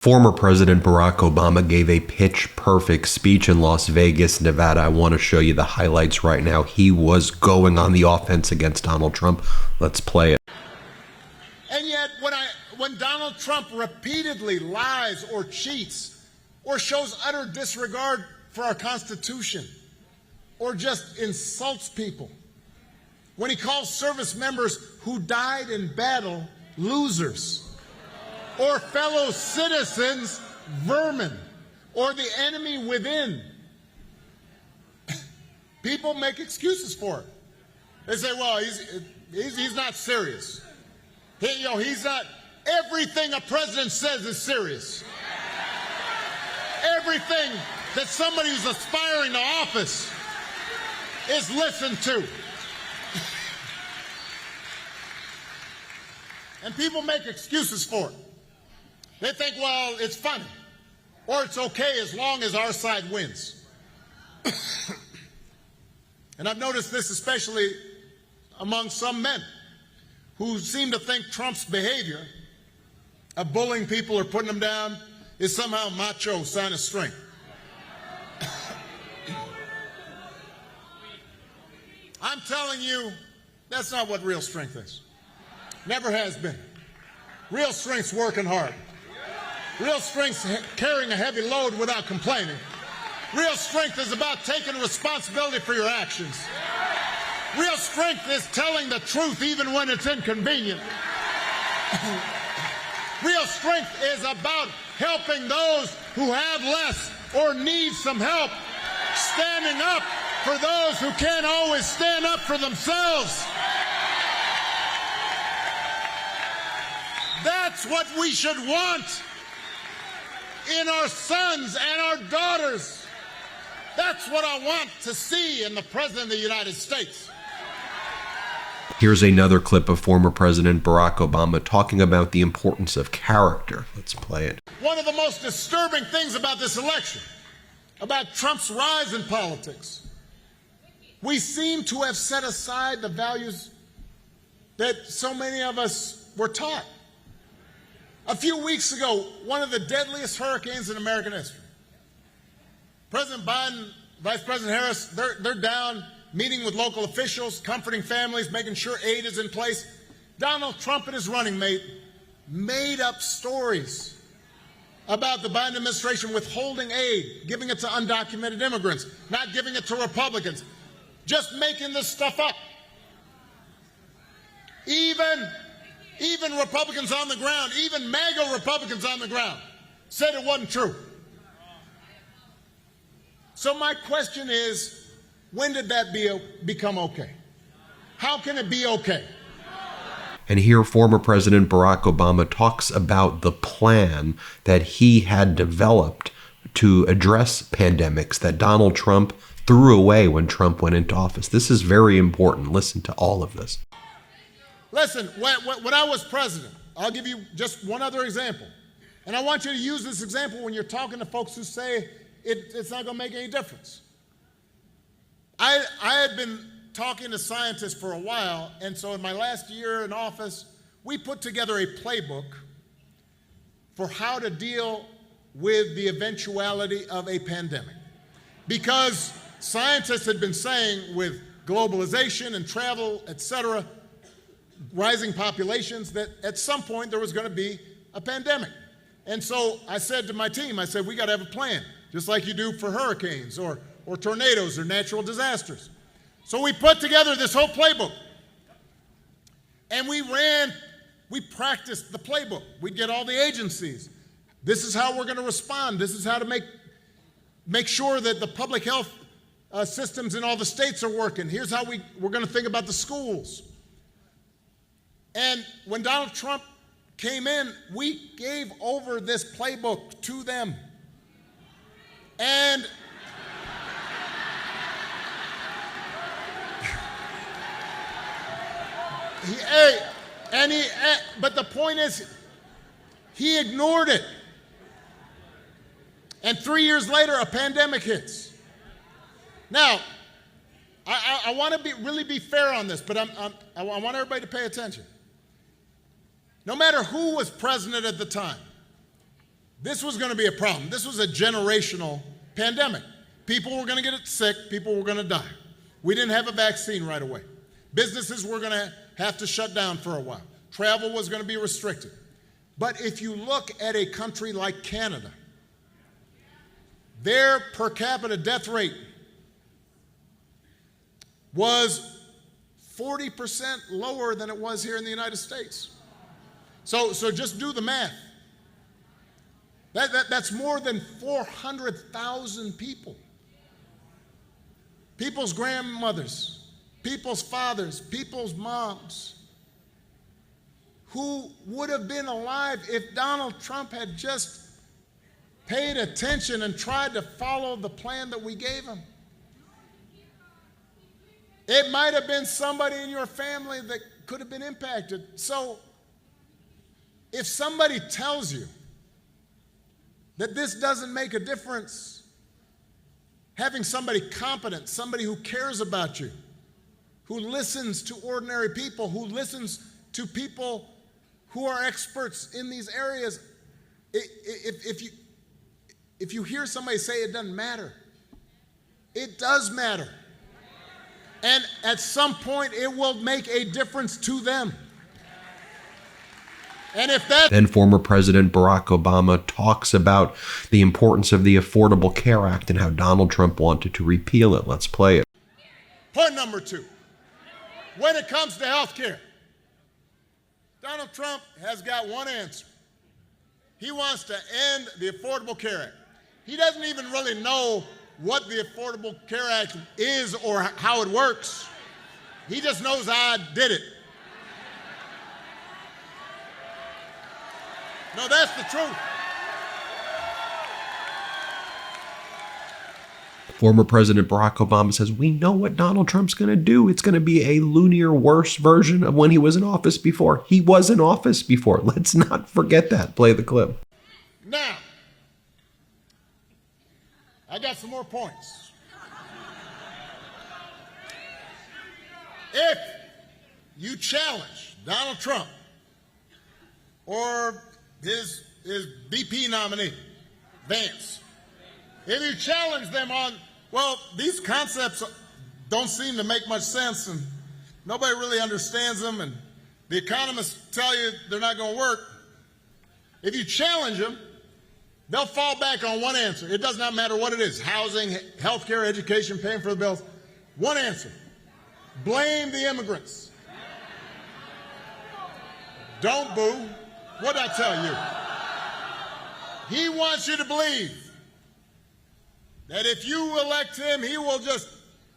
Former President Barack Obama gave a pitch-perfect speech in Las Vegas, Nevada. I want to show you the highlights right now. He was going on the offense against Donald Trump. Let's play it. And yet, when Donald Trump repeatedly lies or cheats or shows utter disregard for our Constitution or just insults people, when he calls service members who died in battle losers, or fellow citizens vermin, or the enemy within, people make excuses for it. They say, well, he's not serious. He's not. Everything a president says is serious. Everything that somebody who's aspiring to office is listened to. And people make excuses for it. They think, well, it's funny, or it's okay as long as our side wins. And I've noticed this especially among some men who seem to think Trump's behavior of bullying people or putting them down is somehow macho sign of strength. I'm telling you, that's not what real strength is. Never has been. Real strength's working hard. Real strength's carrying a heavy load without complaining. Real strength is about taking responsibility for your actions. Real strength is telling the truth even when it's inconvenient. Real strength is about helping those who have less or need some help, standing up for those who can't always stand up for themselves. That's what we should want in our sons and our daughters. That's what I want to see in the President of the United States. Here's another clip of former President Barack Obama talking about the importance of character. Let's play it. One of the most disturbing things about this election, about Trump's rise in politics, we seem to have set aside the values that so many of us were taught. A few weeks ago, one of the deadliest hurricanes in American history. President Biden, Vice President Harris, they're down meeting with local officials, comforting families, making sure aid is in place. Donald Trump and his running mate made up stories about the Biden administration withholding aid, giving it to undocumented immigrants, not giving it to Republicans, just making this stuff up. Even Republicans on the ground, even MAGA Republicans on the ground, said it wasn't true. So my question is, when did that become okay? How can it be okay? And here former President Barack Obama talks about the plan that he had developed to address pandemics that Donald Trump threw away when Trump went into office. This is very important. Listen to all of this. Listen, when I was president, I'll give you just one other example. And I want you to use this example when you're talking to folks who say it's not going to make any difference. I had been talking to scientists for a while, and so in my last year in office, we put together a playbook for how to deal with the eventuality of a pandemic. Because scientists had been saying with globalization and travel, et cetera, rising populations, that at some point there was going to be a pandemic. And so I said to my team, I said, we got to have a plan, just like you do for hurricanes or tornadoes or natural disasters. So we put together this whole playbook. And we practiced the playbook. We'd get all the agencies. This is how we're going to respond. This is how to make sure that the public health systems in all the states are working. Here's how we're going to think about the schools. And when Donald Trump came in, we gave over this playbook to them. And but the point is, he ignored it. And 3 years later, a pandemic hits. Now, I want to really be fair on this, but I want everybody to pay attention. No matter who was president at the time, this was going to be a problem. This was a generational pandemic. People were going to get sick. People were going to die. We didn't have a vaccine right away. Businesses were going to have to shut down for a while. Travel was going to be restricted. But if you look at a country like Canada, their per capita death rate was 40% lower than it was here in the United States. So just do the math. That's more than 400,000 people. People's grandmothers, people's fathers, people's moms, who would have been alive if Donald Trump had just paid attention and tried to follow the plan that we gave him. It might have been somebody in your family that could have been impacted. So if somebody tells you that this doesn't make a difference, having somebody competent, somebody who cares about you, who listens to ordinary people, who listens to people who are experts in these areas, if you hear somebody say it doesn't matter, it does matter. And at some point, it will make a difference to them. And if that... Then former President Barack Obama talks about the importance of the Affordable Care Act and how Donald Trump wanted to repeal it. Let's play it. Point number 2. When it comes to health care, Donald Trump has got one answer. He wants to end the Affordable Care Act. He doesn't even really know what the Affordable Care Act is or how it works. He just knows I did it. No, that's the truth. Former President Barack Obama says, we know what Donald Trump's going to do. It's going to be a loonier, worse version of when he was in office before. He was in office before. Let's not forget that. Play the clip. Now, I got some more points. If you challenge Donald Trump or his VP nominee, Vance, if you challenge them on, well, these concepts don't seem to make much sense and nobody really understands them and the economists tell you they're not going to work, if you challenge them, they'll fall back on one answer. It does not matter what it is, housing, health care, education, paying for the bills. One answer, blame the immigrants. Don't boo. What did I tell you? He wants you to believe that if you elect him, he will just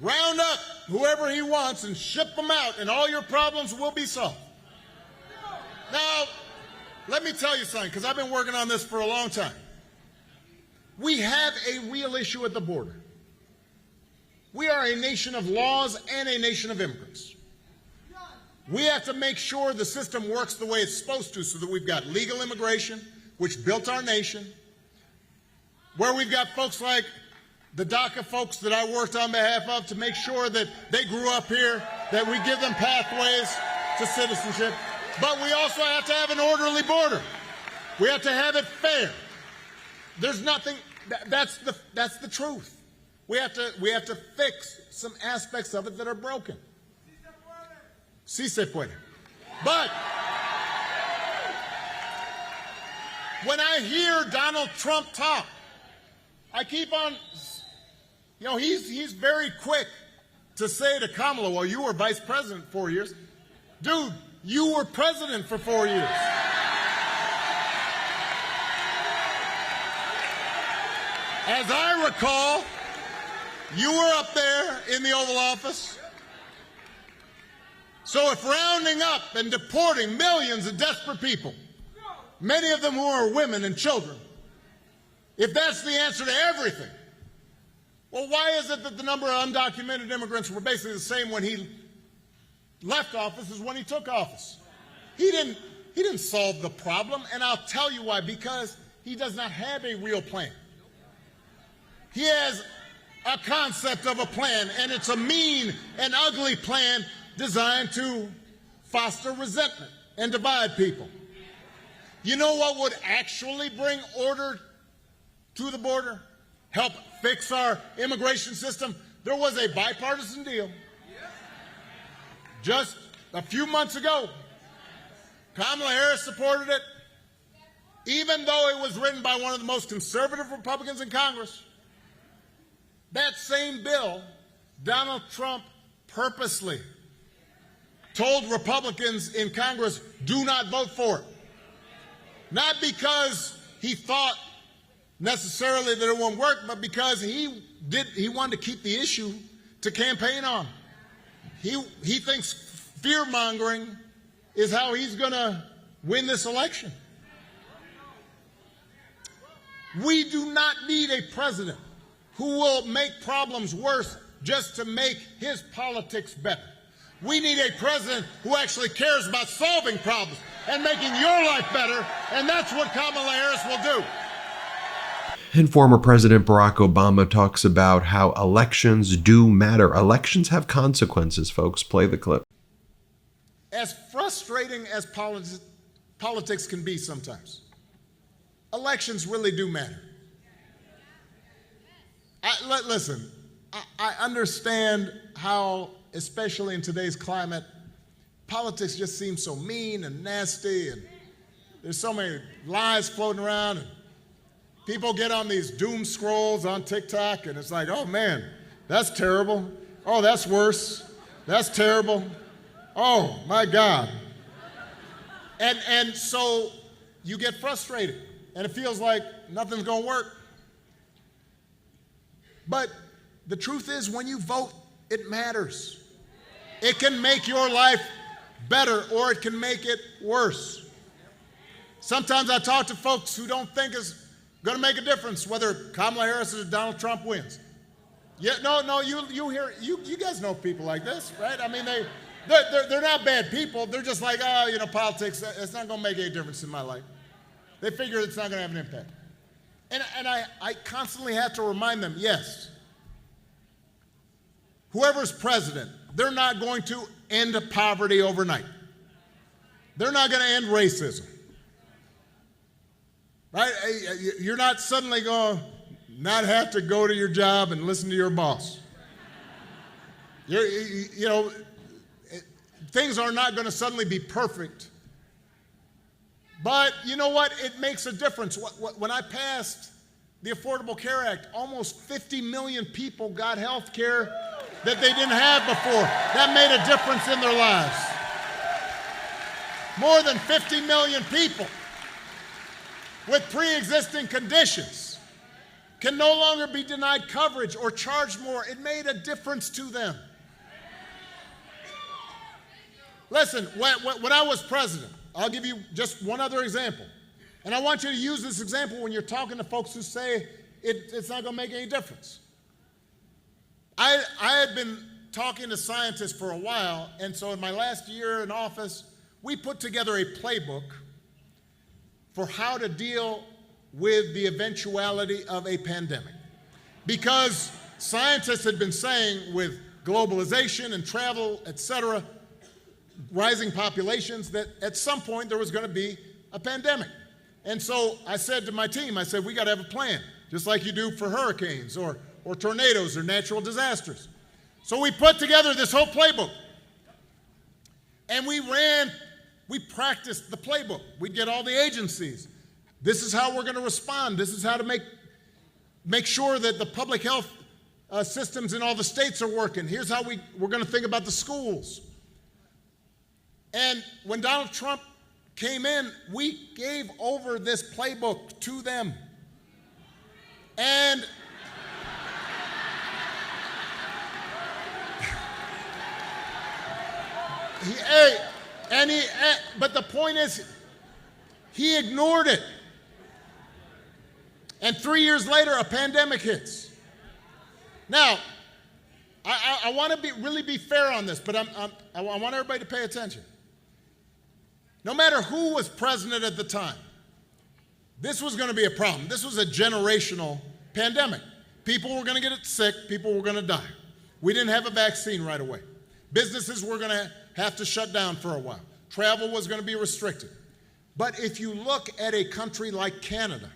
round up whoever he wants and ship them out, and all your problems will be solved. Now, let me tell you something, because I've been working on this for a long time. We have a real issue at the border. We are a nation of laws and a nation of immigrants. We have to make sure the system works the way it's supposed to so that we've got legal immigration, which built our nation, where we've got folks like the DACA folks that I worked on behalf of to make sure that they grew up here, that we give them pathways to citizenship. But we also have to have an orderly border. We have to have it fair. There's nothing, that's the truth. We have to fix some aspects of it that are broken. Sí se puede. But when I hear Donald Trump talk, I keep on, he's very quick to say to Kamala, well, you were vice president 4 years. Dude, you were president for 4 years. As I recall, you were up there in the Oval Office. So if rounding up and deporting millions of desperate people, many of them who are women and children, if that's the answer to everything, well, why is it that the number of undocumented immigrants were basically the same when he left office as when he took office? He didn't solve the problem, and I'll tell you why. Because he does not have a real plan. He has a concept of a plan, and it's a mean and ugly plan designed to foster resentment and divide people. You know what would actually bring order to the border? Help fix our immigration system? There was a bipartisan deal just a few months ago. Kamala Harris supported it, even though it was written by one of the most conservative Republicans in Congress. That same bill, Donald Trump purposely told Republicans in Congress, do not vote for it. Not because he thought necessarily that it won't work, but because he wanted to keep the issue to campaign on. He thinks fear-mongering is how he's going to win this election. We do not need a president who will make problems worse just to make his politics better. We need a president who actually cares about solving problems and making your life better, and that's what Kamala Harris will do. And former President Barack Obama talks about how elections do matter. Elections have consequences, folks. Play the clip. As frustrating as politics can be sometimes, elections really do matter. Listen, I understand how, especially in today's climate, politics just seems so mean and nasty, and there's so many lies floating around, and people get on these doom scrolls on TikTok, and it's like, oh man, that's terrible. Oh, that's worse. That's terrible. Oh my God. And so you get frustrated, and it feels like nothing's gonna work. But the truth is, when you vote, it matters. It can make your life better, or it can make it worse. Sometimes I talk to folks who don't think it's going to make a difference whether Kamala Harris or Donald Trump wins. Yeah, no, you guys know people like this, right? I mean, they're not bad people. They're just like, politics, it's not going to make any difference in my life. They figure it's not going to have an impact. And I constantly have to remind them, yes, whoever's president, they're not going to end poverty overnight. They're not going to end racism. Right? You're not suddenly going to not have to go to your job and listen to your boss. Things are not going to suddenly be perfect. But you know what? It makes a difference. When I passed the Affordable Care Act, almost 50 million people got health care that they didn't have before. That made a difference in their lives. More than 50 million people with pre-existing conditions can no longer be denied coverage or charged more. It made a difference to them. Listen, when I was president, I'll give you just one other example. And I want you to use this example when you're talking to folks who say it's not going to make any difference. I had been talking to scientists for a while, and so in my last year in office, we put together a playbook for how to deal with the eventuality of a pandemic. Because scientists had been saying with globalization and travel, et cetera, rising populations, that at some point there was going to be a pandemic. And so I said to my team, we got to have a plan, just like you do for hurricanes or tornadoes or natural disasters. So we put together this whole playbook. And we practiced the playbook. We'd get all the agencies. This is how we're going to respond. This is how to make sure that the public health systems in all the states are working. Here's how we're going to think about the schools. And when Donald Trump came in, we gave over this playbook to them. And but the point is, he ignored it. And 3 years later, a pandemic hits. Now, I want to really be fair on this, but I want everybody to pay attention. No matter who was president at the time, this was going to be a problem. This was a generational pandemic. People were going to get sick. People were going to die. We didn't have a vaccine right away. Businesses were going to have to shut down for a while. Travel was going to be restricted. But if you look at a country like Canada,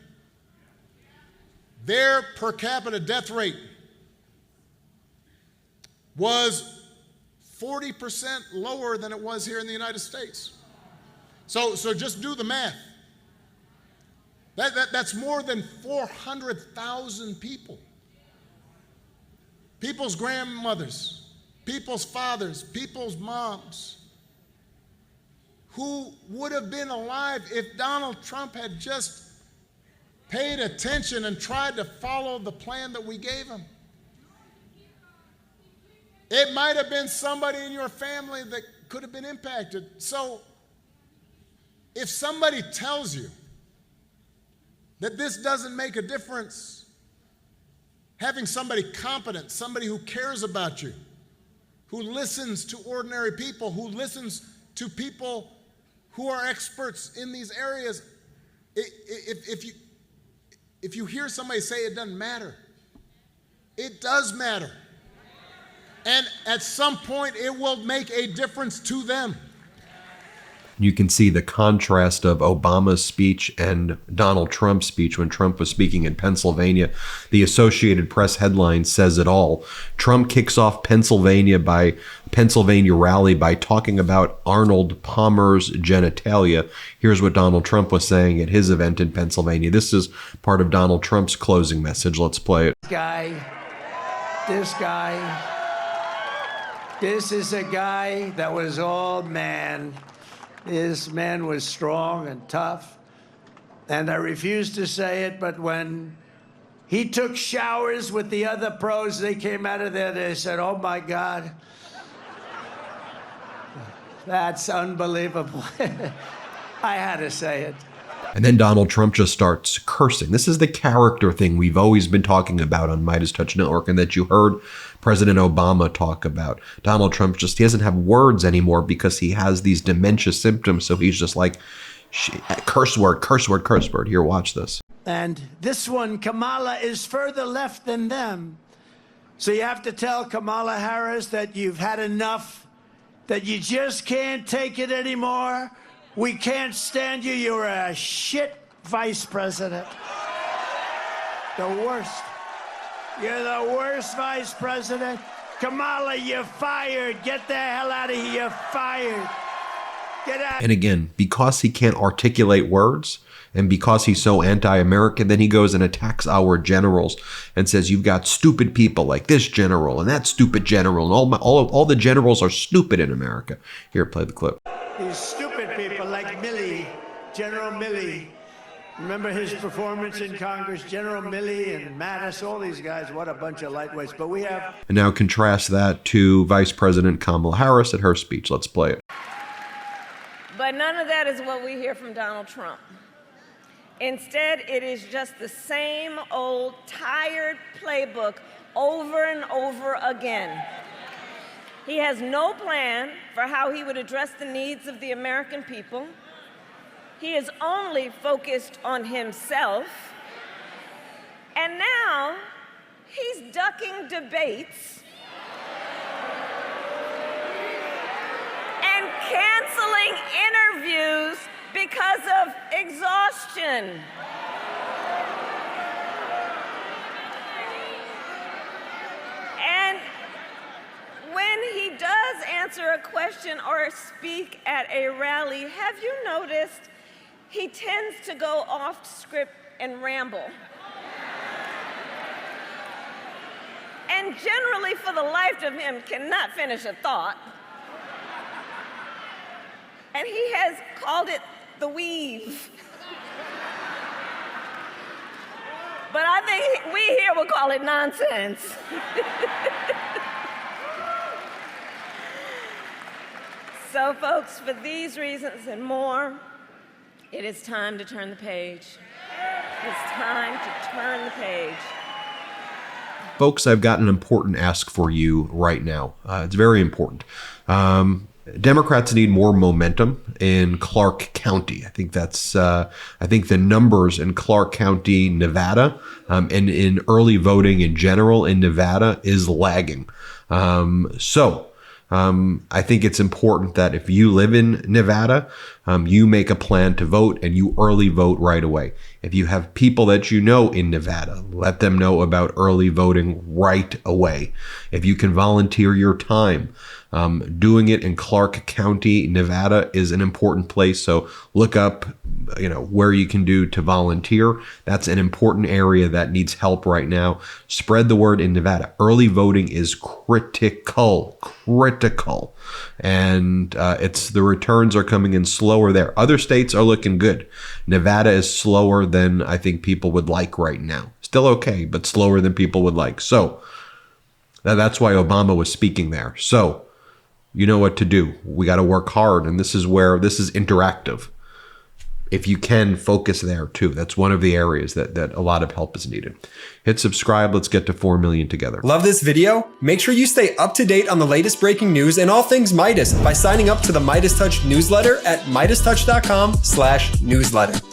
their per capita death rate was 40% lower than it was here in the United States. So just do the math. That's more than 400,000 people. People's grandmothers, people's fathers, people's moms, who would have been alive if Donald Trump had just paid attention and tried to follow the plan that we gave him. It might have been somebody in your family that could have been impacted. So if somebody tells you that this doesn't make a difference, having somebody competent, somebody who cares about you, who listens to ordinary people, who listens to people who are experts in these areas, if you hear somebody say it doesn't matter, it does matter. And at some point, it will make a difference to them. You can see the contrast of Obama's speech and Donald Trump's speech when Trump was speaking in Pennsylvania. The Associated Press headline says it all. Trump kicks off Pennsylvania rally by talking about Arnold Palmer's genitalia. Here's what Donald Trump was saying at his event in Pennsylvania. This is part of Donald Trump's closing message. Let's play it. This guy, this is a guy that was all man. This man was strong and tough, and I refuse to say it, but when he took showers with the other pros, they came out of there, they said, oh my God, that's unbelievable. I had to say it. And then Donald Trump just starts cursing. This is the character thing we've always been talking about on MeidasTouch Network and that you heard President Obama talk about. Donald Trump he doesn't have words anymore because he has these dementia symptoms. So he's just like, curse word, curse word, curse word. Here, watch this. And this one, Kamala, is further left than them. So you have to tell Kamala Harris that you've had enough, that you just can't take it anymore. We can't stand you. You're a shit vice president. The worst. You're the worst vice president. Kamala, you're fired. Get the hell out of here. You're fired. Get out. And again, because he can't articulate words and because he's so anti-American, then he goes and attacks our generals and says, you've got stupid people like this general and that stupid general. And all the generals are stupid in America. Here, play the clip. These stupid people like Milley, General Milley. Remember his performance in Congress? General Milley and Mattis, all these guys, what a bunch of lightweights. But we have... And now contrast that to Vice President Kamala Harris at her speech. Let's play it. But none of that is what we hear from Donald Trump. Instead, it is just the same old tired playbook over and over again. He has no plan for how he would address the needs of the American people. He is only focused on himself. And now he's ducking debates and canceling interviews because of exhaustion. And when he does answer a question or speak at a rally, have you noticed he tends to go off script and ramble? And generally, for the life of him, cannot finish a thought. And he has called it the weave. But I think we here will call it nonsense. So, folks, for these reasons and more, it is time to turn the page. It's time to turn the page. Folks, I've got an important ask for you right now. It's very important. Democrats need more momentum in Clark County. I think the numbers in Clark County, Nevada, and in early voting in general in Nevada is lagging. So I think it's important that if you live in Nevada, you make a plan to vote and you early vote right away. If you have people that you know in Nevada, let them know about early voting right away. If you can volunteer your time, doing it in Clark County, Nevada is an important place. So look up, where you can do to volunteer. That's an important area that needs help right now. Spread the word in Nevada. Early voting is critical. And the returns are coming in slower there. Other states are looking good. Nevada is slower than I think people would like right now. Still okay, but slower than people would like. So that's why Obama was speaking there. So you know what to do. We got to work hard. And this is interactive. If you can, focus there too. That's one of the areas that a lot of help is needed. Hit subscribe. Let's get to 4 million together. Love this video? Make sure you stay up to date on the latest breaking news and all things Midas by signing up to the MeidasTouch newsletter at MeidasTouch.com/newsletter.